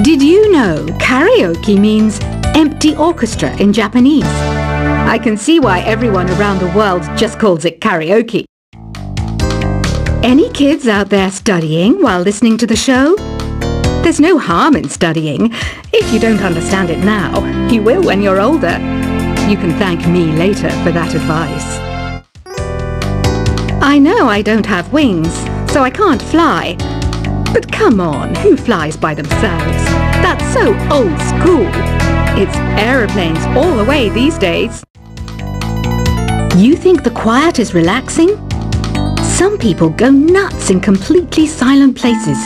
Did you know karaoke means empty orchestra in Japanese? I can see why everyone around the world just calls it karaoke. Any kids out there studying while listening to the show? There's no harm in studying. If you don't understand it now, you will when you're older. You can thank me later for that advice. I know I don't have wings, so I can't fly. But come on, who flies by themselves? That's so old school. It's aeroplanes all the way these days. You think the quiet is relaxing? Some people go nuts in completely silent places.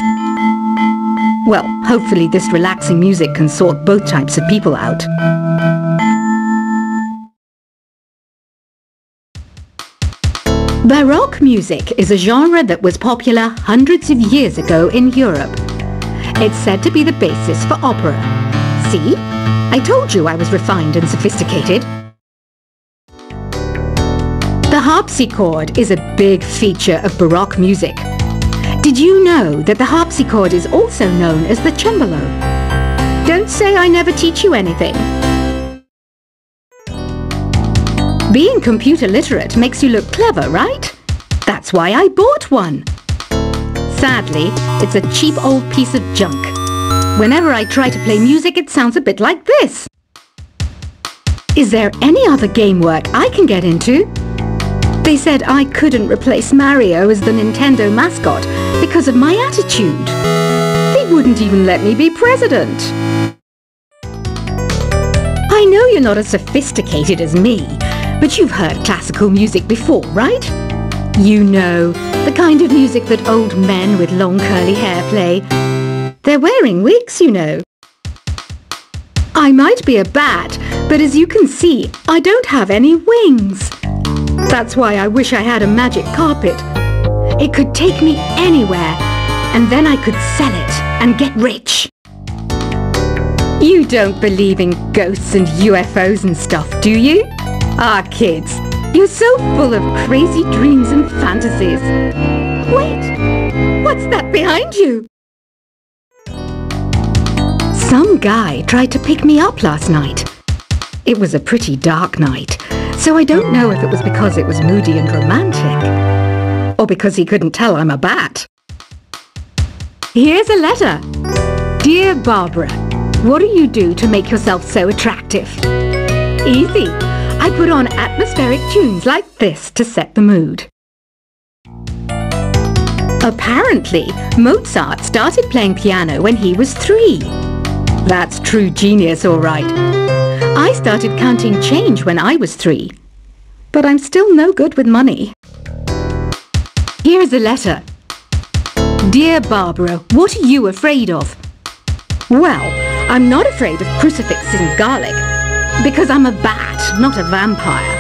Well, hopefully this relaxing music can sort both types of people out. Baroque music is a genre that was popular hundreds of years ago in Europe. It's said to be the basis for opera. See? I told you I was refined and sophisticated. The harpsichord is a big feature of Baroque music. Did you know that the harpsichord is also known as the cembalo? Don't say I never teach you anything. Being computer literate makes you look clever, right? That's why I bought one. Sadly, it's a cheap old piece of junk. Whenever I try to play music, it sounds a bit like this. Is there any other game work I can get into? They said I couldn't replace Mario as the Nintendo mascot because of my attitude. They wouldn't even let me be president. I know you're not as sophisticated as me, but you've heard classical music before, right? You know, the kind of music that old men with long curly hair play. They're wearing wigs, you know. I might be a bat, but as you can see, I don't have any wings. That's why I wish I had a magic carpet. It could take me anywhere, and then I could sell it and get rich. You don't believe in ghosts and UFOs and stuff, do you? Ah, kids, you're so full of crazy dreams and fantasies. Wait, what's that behind you? Some guy tried to pick me up last night. It was a pretty dark night, so I don't know if it was because it was moody and romantic, or because he couldn't tell I'm a bat. Here's a letter. Dear Barbara, what do you do to make yourself so attractive? Easy. I put on atmospheric tunes like this to set the mood. Apparently, Mozart started playing piano when he was 3. That's true genius, all right. I started counting change when I was 3. But I'm still no good with money. Here's a letter. Dear Barbara, what are you afraid of? Well, I'm not afraid of crucifixes and garlic. Because I'm a bat, not a vampire.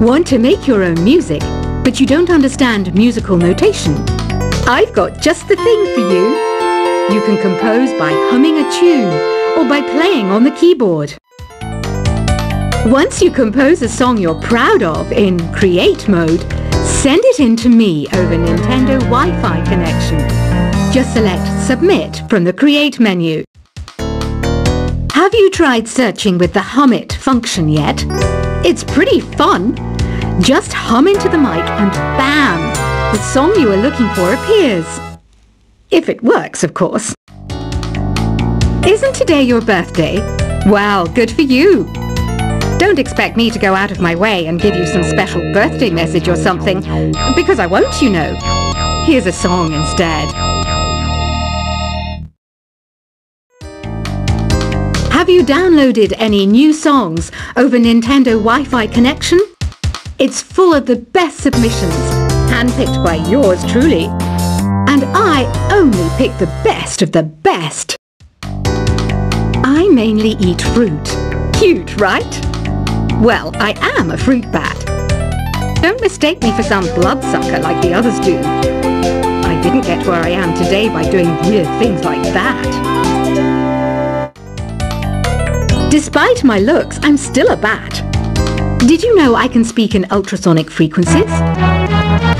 Want to make your own music, but you don't understand musical notation? I've got just the thing for you. You can compose by humming a tune or by playing on the keyboard. Once you compose a song you're proud of in Create mode, send it in to me over Nintendo Wi-Fi connection. Just select Submit from the Create menu. Have you tried searching with the Hum It function yet? It's pretty fun. Just hum into the mic and bam! The song you are looking for appears. If it works, of course. Isn't today your birthday? Well, good for you. Don't expect me to go out of my way and give you some special birthday message or something, because I won't, you know. Here's a song instead. Have you downloaded any new songs over Nintendo Wi-Fi connection? It's full of the best submissions, handpicked by yours truly. And I only pick the best of the best. I mainly eat fruit. Cute, right? Well, I am a fruit bat. Don't mistake me for some bloodsucker like the others do. I didn't get where I am today by doing weird things like that. Despite my looks, I'm still a bat. Did you know I can speak in ultrasonic frequencies?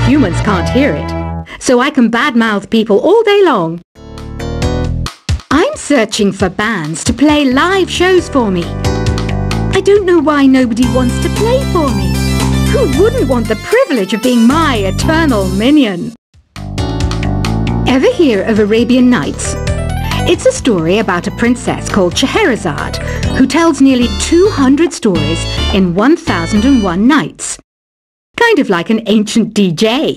Humans can't hear it, so I can badmouth people all day long. I'm searching for bands to play live shows for me. I don't know why nobody wants to play for me. Who wouldn't want the privilege of being my eternal minion? Ever hear of Arabian Nights? It's a story about a princess called Scheherazade who tells nearly 200 stories in 1001 nights. Kind of like an ancient DJ.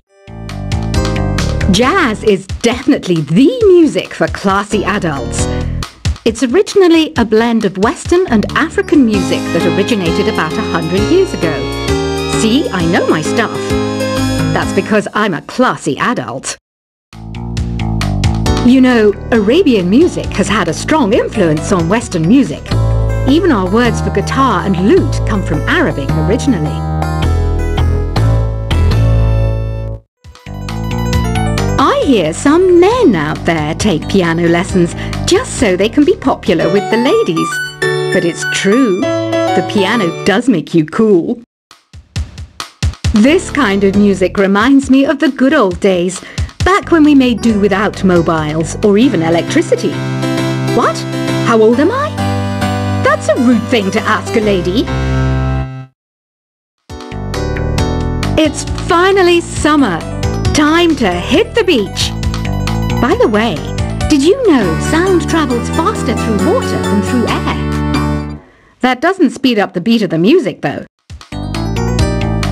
Jazz is definitely the music for classy adults. It's originally a blend of Western and African music that originated about 100 years ago. See, I know my stuff. That's because I'm a classy adult. You know, Arabian music has had a strong influence on Western music. Even our words for guitar and lute come from Arabic originally. I hear some men out there take piano lessons just so they can be popular with the ladies. But it's true, the piano does make you cool. This kind of music reminds me of the good old days, back when we made do without mobiles or even electricity. What? How old am I? That's a rude thing to ask a lady. It's finally summer. Time to hit the beach. By the way, did you know sound travels faster through water than through air? That doesn't speed up the beat of the music, though.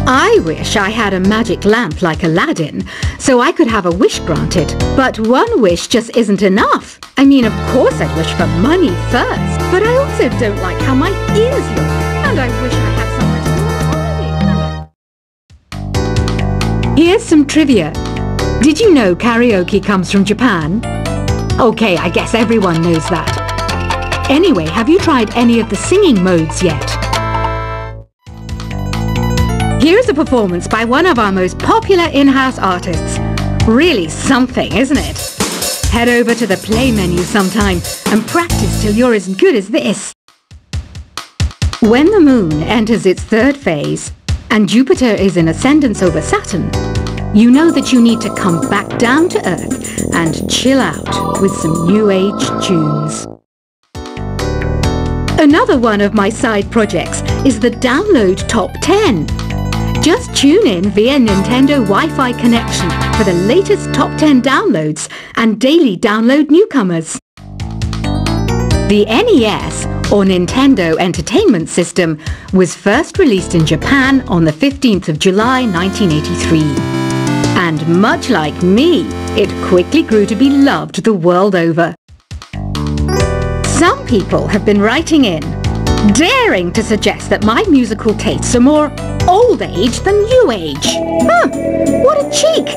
I wish I had a magic lamp like Aladdin, so I could have a wish granted. But one wish just isn't enough. I mean, of course I'd wish for money first, but I also don't like how my ears look, and I wish I had somewhere to go on holiday. Here's some trivia. Did you know karaoke comes from Japan? Okay, I guess everyone knows that. Anyway, have you tried any of the singing modes yet? Here's a performance by one of our most popular in-house artists. Really something, isn't it? Head over to the play menu sometime and practice till you're as good as this. When the moon enters its third phase and Jupiter is in ascendance over Saturn, you know that you need to come back down to Earth and chill out with some new age tunes. Another one of my side projects is the Download Top 10. Just tune in via Nintendo Wi-Fi connection for the latest top 10 downloads and daily download newcomers. The NES, or Nintendo Entertainment System, was first released in Japan on the 15th of July 1983. And much like me, it quickly grew to be loved the world over. Some people have been writing in, daring to suggest that my musical tastes are more old age than new age. Huh, what a cheek!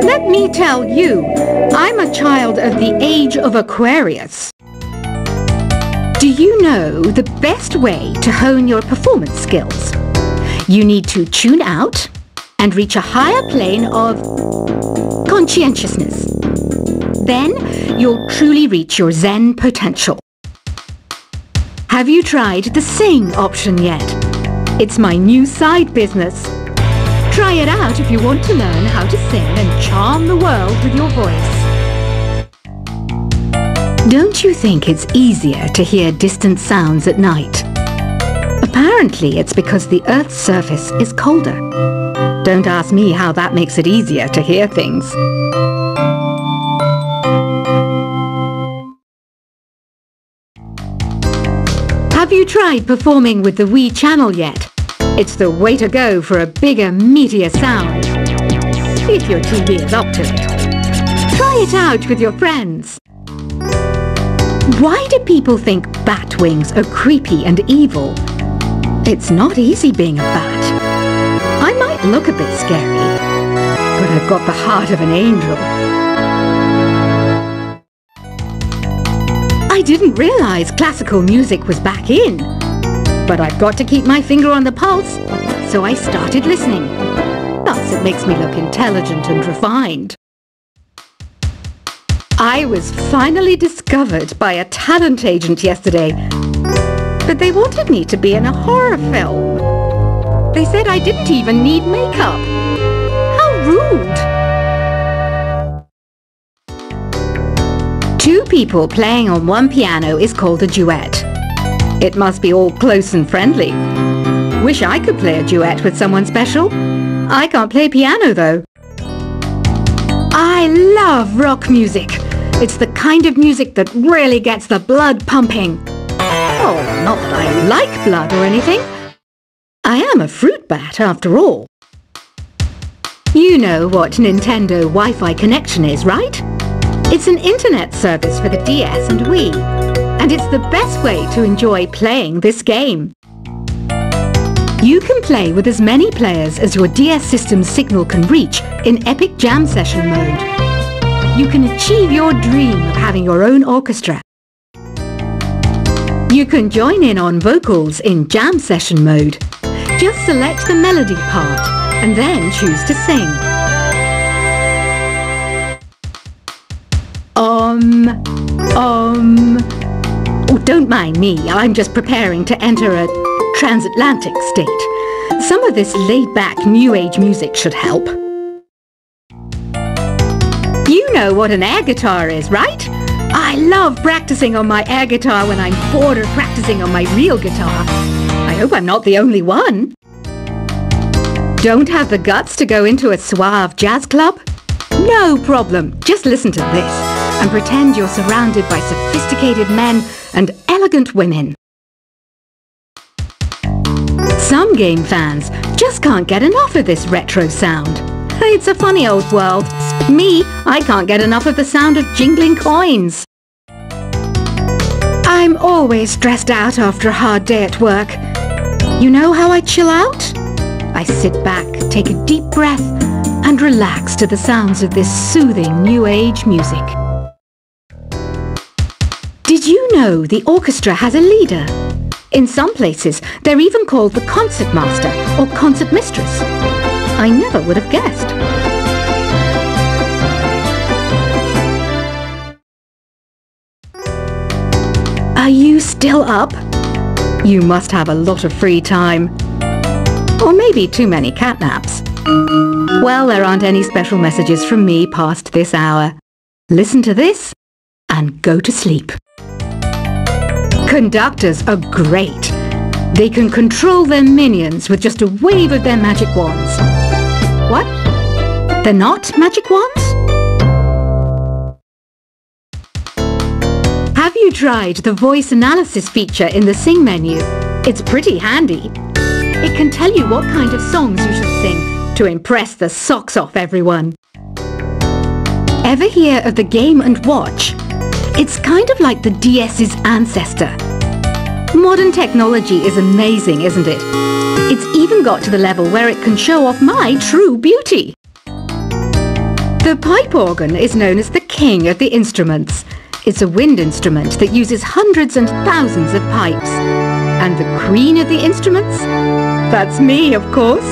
Let me tell you, I'm a child of the age of Aquarius. Do you know the best way to hone your performance skills? You need to tune out and reach a higher plane of conscientiousness. Then you'll truly reach your Zen potential. Have you tried the sing option yet? It's my new side business. Try it out if you want to learn how to sing and charm the world with your voice. Don't you think it's easier to hear distant sounds at night? Apparently it's because the Earth's surface is colder. Don't ask me how that makes it easier to hear things. Have you tried performing with the Wii channel yet? It's the way to go for a bigger, meatier sound. If your TV is up to it. Try it out with your friends. Why do people think bat wings are creepy and evil? It's not easy being a bat. I might look a bit scary, but I've got the heart of an angel. I didn't realize classical music was back in, but I've got to keep my finger on the pulse, so I started listening. Thus it makes me look intelligent and refined. I was finally discovered by a talent agent yesterday, but they wanted me to be in a horror film. They said I didn't even need makeup. How rude! Two people playing on one piano is called a duet. It must be all close and friendly. Wish I could play a duet with someone special. I can't play piano though. I love rock music. It's the kind of music that really gets the blood pumping. Oh, not that I like blood or anything. I am a fruit bat after all. You know what Nintendo Wi-Fi connection is, right? It's an internet service for the DS and Wii, and it's the best way to enjoy playing this game. You can play with as many players as your DS system's signal can reach in Epic Jam Session mode. You can achieve your dream of having your own orchestra. You can join in on vocals in Jam Session mode. Just select the melody part and then choose to sing. Oh, don't mind me, I'm just preparing to enter a transatlantic state. Some of this laid-back New Age music should help. You know what an air guitar is, right? I love practicing on my air guitar when I'm bored of practicing on my real guitar. I hope I'm not the only one. Don't have the guts to go into a suave jazz club? No problem, just listen to this and pretend you're surrounded by sophisticated men and elegant women. Some game fans just can't get enough of this retro sound. It's a funny old world. Me, I can't get enough of the sound of jingling coins. I'm always stressed out after a hard day at work. You know how I chill out? I sit back, take a deep breath, and relax to the sounds of this soothing New Age music. Did you know the orchestra has a leader? In some places, they're even called the concert master or concert mistress. I never would have guessed. Are you still up? You must have a lot of free time. Or maybe too many catnaps. Well, there aren't any special messages from me past this hour. Listen to this and go to sleep. Conductors are great. They can control their minions with just a wave of their magic wands. What? They're not magic wands? Have you tried the voice analysis feature in the Sing menu? It's pretty handy. It can tell you what kind of songs you should sing to impress the socks off everyone. Ever hear of the Game & Watch? It's kind of like the DS's ancestor. Modern technology is amazing, isn't it? It's even got to the level where it can show off my true beauty. The pipe organ is known as the king of the instruments. It's a wind instrument that uses hundreds and thousands of pipes. And the queen of the instruments? That's me, of course.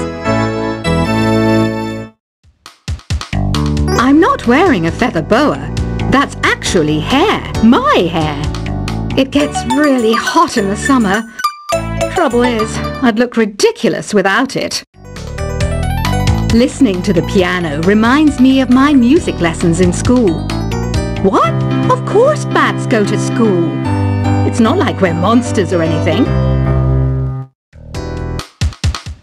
I'm not wearing a feather boa. That's actually hair, my hair. It gets really hot in the summer. Trouble is, I'd look ridiculous without it. Listening to the piano reminds me of my music lessons in school. What? Of course bats go to school. It's not like we're monsters or anything.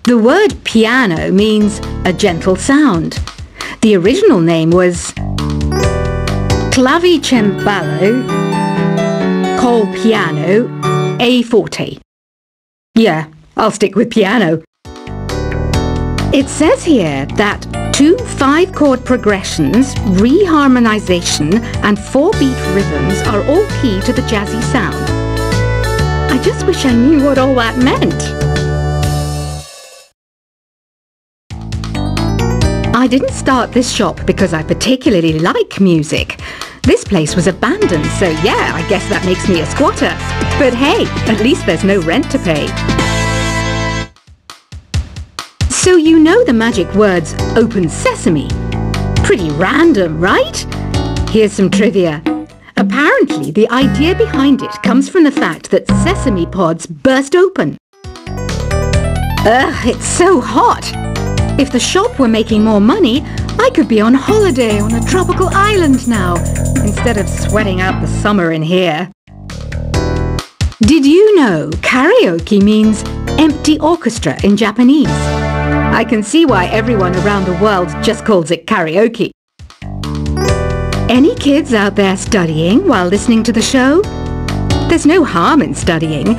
The word piano means a gentle sound. The original name was clavicembalo col piano a forte. Yeah, I'll stick with piano. It says here that 2 5-chord progressions, reharmonization and 4-beat rhythms are all key to the jazzy sound. I just wish I knew what all that meant. I didn't start this shop because I particularly like music. This place was abandoned, so yeah, I guess that makes me a squatter. But hey, at least there's no rent to pay. So you know the magic words open sesame? Pretty random, right? Here's some trivia. Apparently, the idea behind it comes from the fact that sesame pods burst open. Ugh, it's so hot. If the shop were making more money, I could be on holiday on a tropical island now, instead of sweating out the summer in here. Did you know karaoke means empty orchestra in Japanese? I can see why everyone around the world just calls it karaoke. Any kids out there studying while listening to the show? There's no harm in studying.